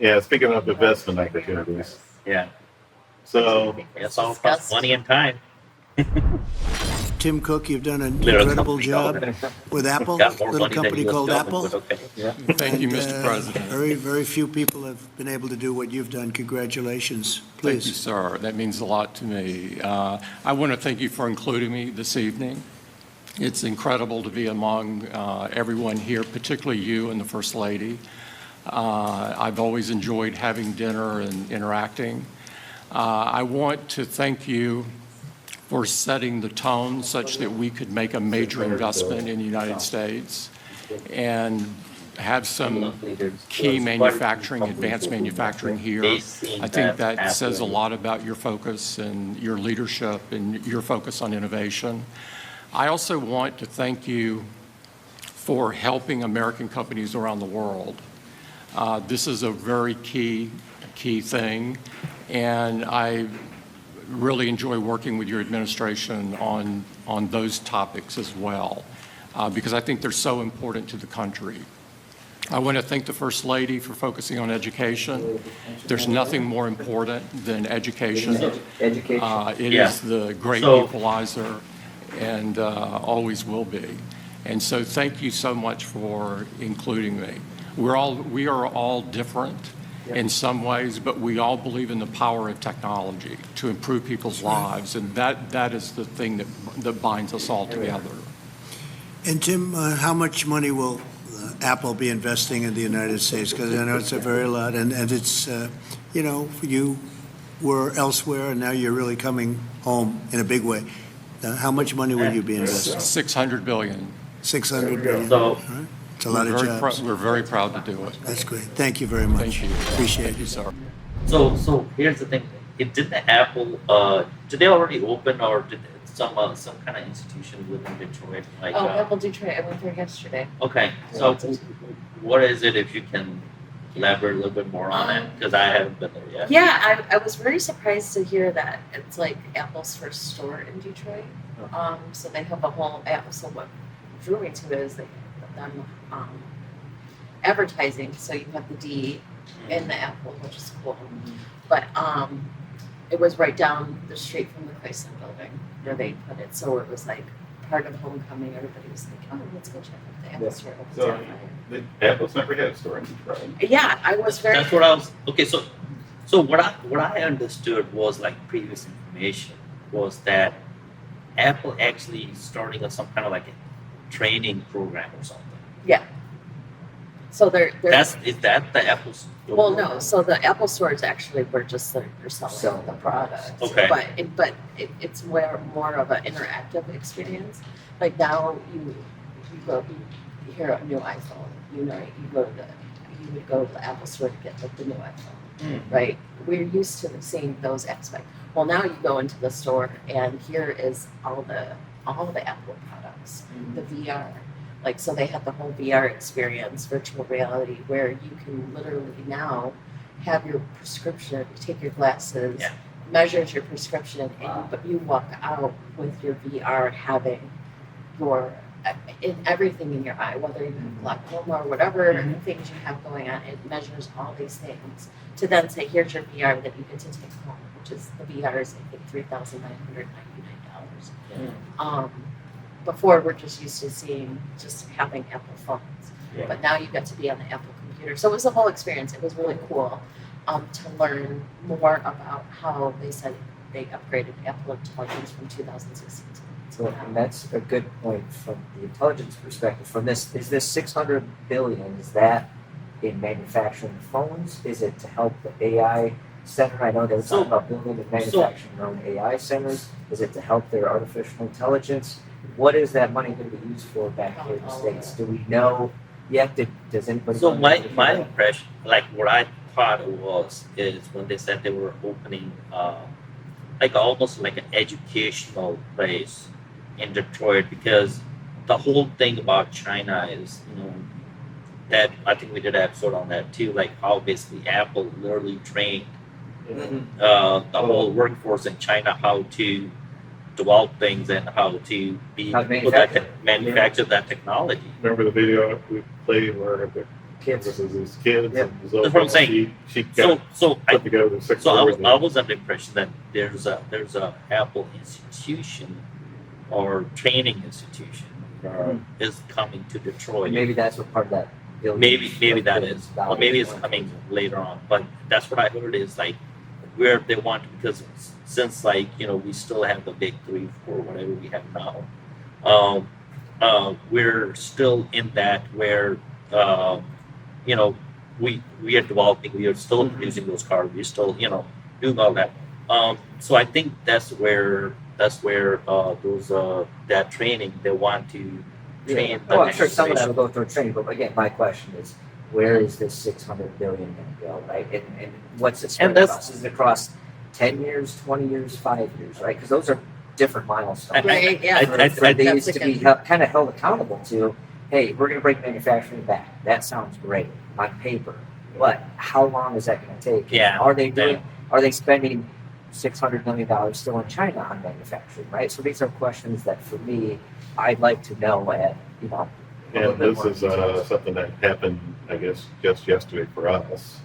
Yeah, speaking of investment opportunities. Yeah, So, it's all costs money and time. Tim Cook, you've done an Little incredible company job called- with Apple, got more little money than company US called government, Apple. but okay. Yeah. Thank you, And, Mr. President. Very, very few people have been able to do what you've done. Congratulations. Thank you, Please. sir. That means a lot to me. I want to thank you for including me this evening. It's incredible to be among everyone here, particularly you and the First Lady. I've always enjoyed having dinner and interacting. I want to thank you for setting the tone such that we could make a major investment in the United States and have some key manufacturing, advanced manufacturing here. I think that says a lot about your focus and your leadership and your focus on innovation. I also want to thank you for helping American companies around the world. This is a very key thing, and I really enjoy working with your administration on those topics as well, because I think they're so important to the country. I want to thank the First Lady for focusing on education. There's nothing more important than education. It Yeah. is the great So- equalizer and always will be. And so thank you so much for including me. We are all different in some ways, but we all believe in the power of technology to improve people's lives, and that is the thing that binds us all together. And Tim, how much money will Apple be investing in the United States? Because I know it's a very lot, and it's, you were elsewhere, and now you're really coming home in a big way. How much money will you be investing? $600 billion. 600 billion. So- All right. It's a lot of jobs. We're very proud to do it. That's great. Thank you very much. Thank you. Appreciate Thank you, it. sir. So here's the thing. Did the Apple? Did they already open, or did some kind of institution within Detroit? Like, Apple Detroit. I went there yesterday. Okay, so what is it? If you can elaborate a little bit more on it, because I haven't been there yet. Yeah, I was very surprised to hear that it's like Apple's first store in Detroit. So they have a whole Apple. So what drew me to it is they have them advertising. So you have the D in the Apple, which is cool. But it was right down the street from the Chrysler Building where they put it. So it was like part of homecoming. Everybody was like, "Oh, let's go check out the Apple Yeah. store." so Apple's never had a store in Detroit. Yeah, I was very. That's what I was. Okay, so what I understood was like previous information was that Apple actually starting some kind of like a training program or something. So they're Is that the Apple store? well, no. So the Apple store is actually where just they're selling the product. Okay. But it's more of an interactive experience. Like now you hear a new iPhone. You would go to the Apple store to get like the new iPhone, right? We're used to seeing those aspects. Well, now you go into the store and here is all the Apple products, the VR. Like, so they have the whole VR experience, virtual reality, where you can literally now have your prescription, take your glasses, Yeah. measures your prescription, but you walk out with your VR having your everything in your eye, whether you have glaucoma or whatever things you have going on. It measures all these things to then say, here's your VR that you get to take home, which is the VR is I think $3,999. Before we're just used to having Apple phones, Yeah. but now you get to be on the Apple computer. So it was a whole experience. It was really cool to learn more about how they said they upgraded Apple Intelligence from 2016. So, and that's a good point from the intelligence perspective. From this, is this 600 billion? Is that in manufacturing phones? Is it to help the AI center? I know they were talking about building and manufacturing their own AI centers. Is it to help their artificial intelligence? What is that money going to be used for back here in the States? Do we know yet? Does anybody? So know? my impression, like what I thought it was, is when they said they were opening, like almost like an educational place in Detroit, because the whole thing about China is, that I think we did an episode on that too, like how basically Apple literally trained the whole workforce in China how to develop things and how to How to manufacture. manufacture that technology. Remember the video we played where Kids. This is his kids. Yep. and his That's what I'm saying. She got So put to go to 6 So I was, floors. I was under the impression that there's a Apple institution or training institution is coming to Detroit. And maybe that's what part of that billion. Maybe that is, or dollars maybe it's went coming towards. later on. But that's what I heard is like where they want, because since like we still have the big 3, 4, whatever we have now. We're still in that where we are developing, we are still producing those cars, we're still doing all that. So I think that's where those that training they want to train. Oh, I'm sure next some of that generation. will go through training, but again, my question is, where is this 600 billion going to go, right? And what's it spread And that's- across? Is it across 10 years, 20 years, 5 years, right? Because those are different milestones. Right, yeah. For these That's to be kind of held accountable to, hey, we're going to bring manufacturing back. That sounds great on paper, but how long is that going to take? Yeah, Are they spending $600 million still in China on manufacturing, right? So these are questions that for me, I'd like to know at, a little And bit this more is detail. something that happened, I guess, just yesterday for us.